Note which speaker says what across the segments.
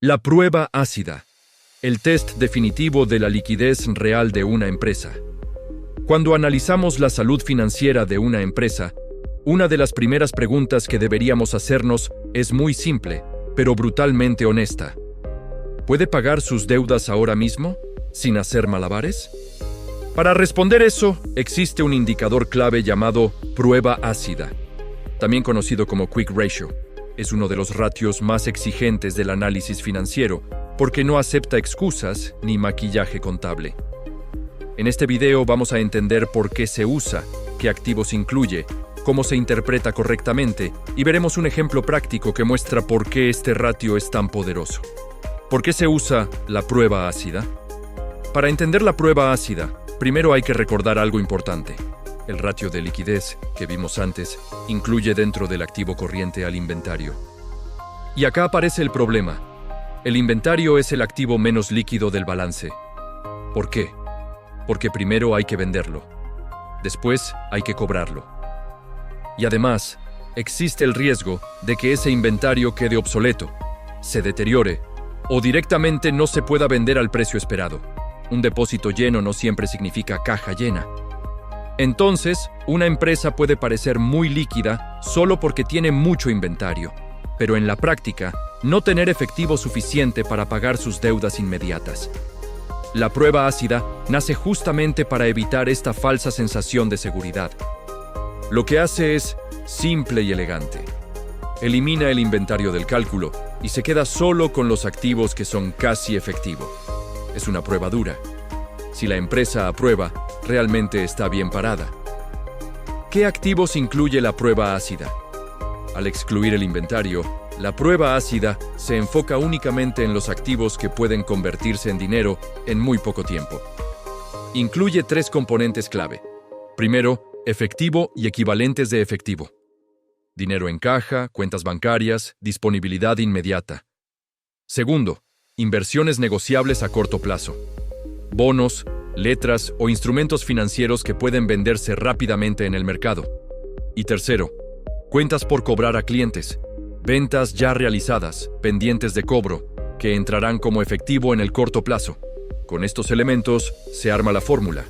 Speaker 1: La prueba ácida, el test definitivo de la liquidez real de una empresa. Cuando analizamos la salud financiera de una empresa, una de las primeras preguntas que deberíamos hacernos es muy simple, pero brutalmente honesta. ¿Puede pagar sus deudas ahora mismo, sin hacer malabares? Para responder eso, existe un indicador clave llamado prueba ácida, también conocido como Quick Ratio. Es uno de los ratios más exigentes del análisis financiero, porque no acepta excusas ni maquillaje contable. En este video vamos a entender por qué se usa, qué activos incluye, cómo se interpreta correctamente, y veremos un ejemplo práctico que muestra por qué este ratio es tan poderoso. ¿Por qué se usa la prueba ácida? Para entender la prueba ácida, primero hay que recordar algo importante. El ratio de liquidez, que vimos antes, incluye dentro del activo corriente al inventario. Y acá aparece el problema. El inventario es el activo menos líquido del balance. ¿Por qué? Porque primero hay que venderlo. Después hay que cobrarlo. Y además, existe el riesgo de que ese inventario quede obsoleto, se deteriore o directamente no se pueda vender al precio esperado. Un depósito lleno no siempre significa caja llena. Entonces, una empresa puede parecer muy líquida solo porque tiene mucho inventario, pero en la práctica, no tener efectivo suficiente para pagar sus deudas inmediatas. La prueba ácida nace justamente para evitar esta falsa sensación de seguridad. Lo que hace es simple y elegante. Elimina el inventario del cálculo y se queda solo con los activos que son casi efectivos. Es una prueba dura. Si la empresa aprueba, realmente está bien parada. ¿Qué activos incluye la prueba ácida? Al excluir el inventario, la prueba ácida se enfoca únicamente en los activos que pueden convertirse en dinero en muy poco tiempo. Incluye 3 componentes clave. Primero, efectivo y equivalentes de efectivo. Dinero en caja, cuentas bancarias, disponibilidad inmediata. Segundo, inversiones negociables a corto plazo. Bonos, letras o instrumentos financieros que pueden venderse rápidamente en el mercado. Y tercero, cuentas por cobrar a clientes, ventas ya realizadas, pendientes de cobro, que entrarán como efectivo en el corto plazo. Con estos elementos se arma la fórmula.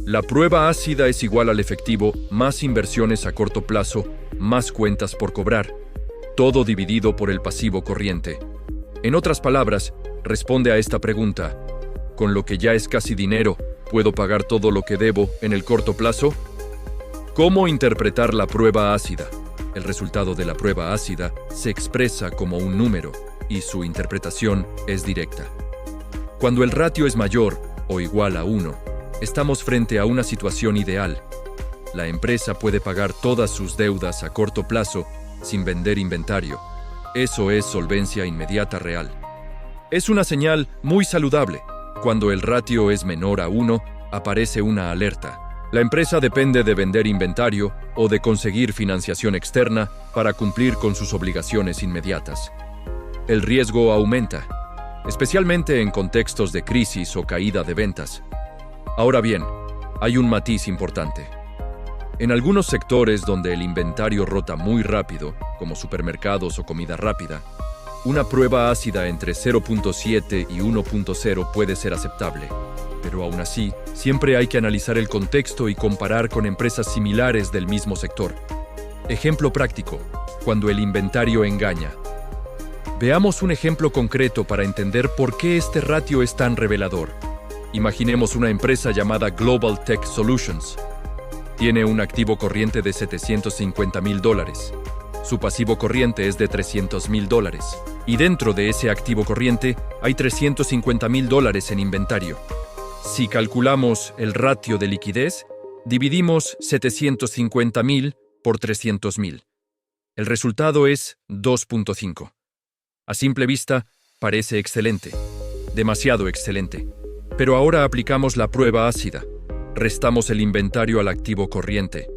Speaker 1: La prueba ácida es igual al efectivo más inversiones a corto plazo más cuentas por cobrar, todo dividido por el pasivo corriente. En otras palabras, responde a esta pregunta: ¿con lo que ya es casi dinero, puedo pagar todo lo que debo en el corto plazo? ¿Cómo interpretar la prueba ácida? El resultado de la prueba ácida se expresa como un número y su interpretación es directa. Cuando el ratio es mayor o igual a 1, estamos frente a una situación ideal. La empresa puede pagar todas sus deudas a corto plazo sin vender inventario. Eso es solvencia inmediata real. Es una señal muy saludable. Cuando el ratio es menor a 1, aparece una alerta. La empresa depende de vender inventario o de conseguir financiación externa para cumplir con sus obligaciones inmediatas. El riesgo aumenta, especialmente en contextos de crisis o caída de ventas. Ahora bien, hay un matiz importante. En algunos sectores donde el inventario rota muy rápido, como supermercados o comida rápida, una prueba ácida entre 0.7 y 1.0 puede ser aceptable, pero aún así, siempre hay que analizar el contexto y comparar con empresas similares del mismo sector. Ejemplo práctico: cuando el inventario engaña. Veamos un ejemplo concreto para entender por qué este ratio es tan revelador. Imaginemos una empresa llamada Global Tech Solutions. Tiene un activo corriente de $750,000. Su pasivo corriente es de $300,000. Y dentro de ese activo corriente hay $350,000 en inventario. Si calculamos el ratio de liquidez, dividimos 750,000 por 300,000. El resultado es 2.5. A simple vista, parece excelente. Demasiado excelente. Pero ahora aplicamos la prueba ácida. Restamos el inventario al activo corriente.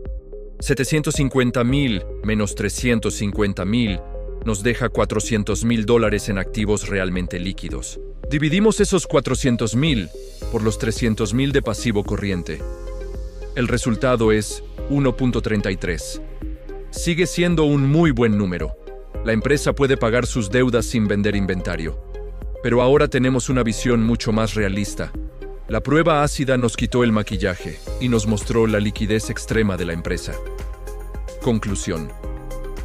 Speaker 1: 750,000 menos 350,000 nos deja $400,000 en activos realmente líquidos. Dividimos esos 400,000 por los 300,000 de pasivo corriente. El resultado es 1.33. Sigue siendo un muy buen número, La empresa puede pagar sus deudas sin vender inventario. Pero ahora tenemos una visión mucho más realista. La prueba ácida nos quitó el maquillaje y nos mostró la liquidez extrema de la empresa. Conclusión.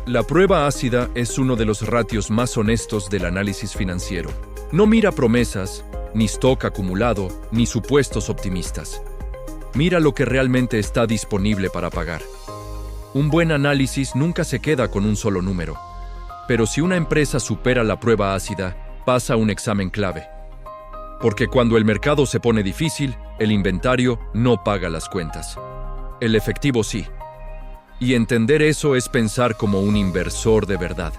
Speaker 1: La prueba ácida es uno de los ratios más honestos del análisis financiero. No mira promesas, ni stock acumulado, ni supuestos optimistas. Mira lo que realmente está disponible para pagar. Un buen análisis nunca se queda con un solo número. Pero si una empresa supera la prueba ácida, pasa un examen clave. Porque cuando el mercado se pone difícil, el inventario no paga las cuentas. El efectivo sí. Y entender eso es pensar como un inversor de verdad.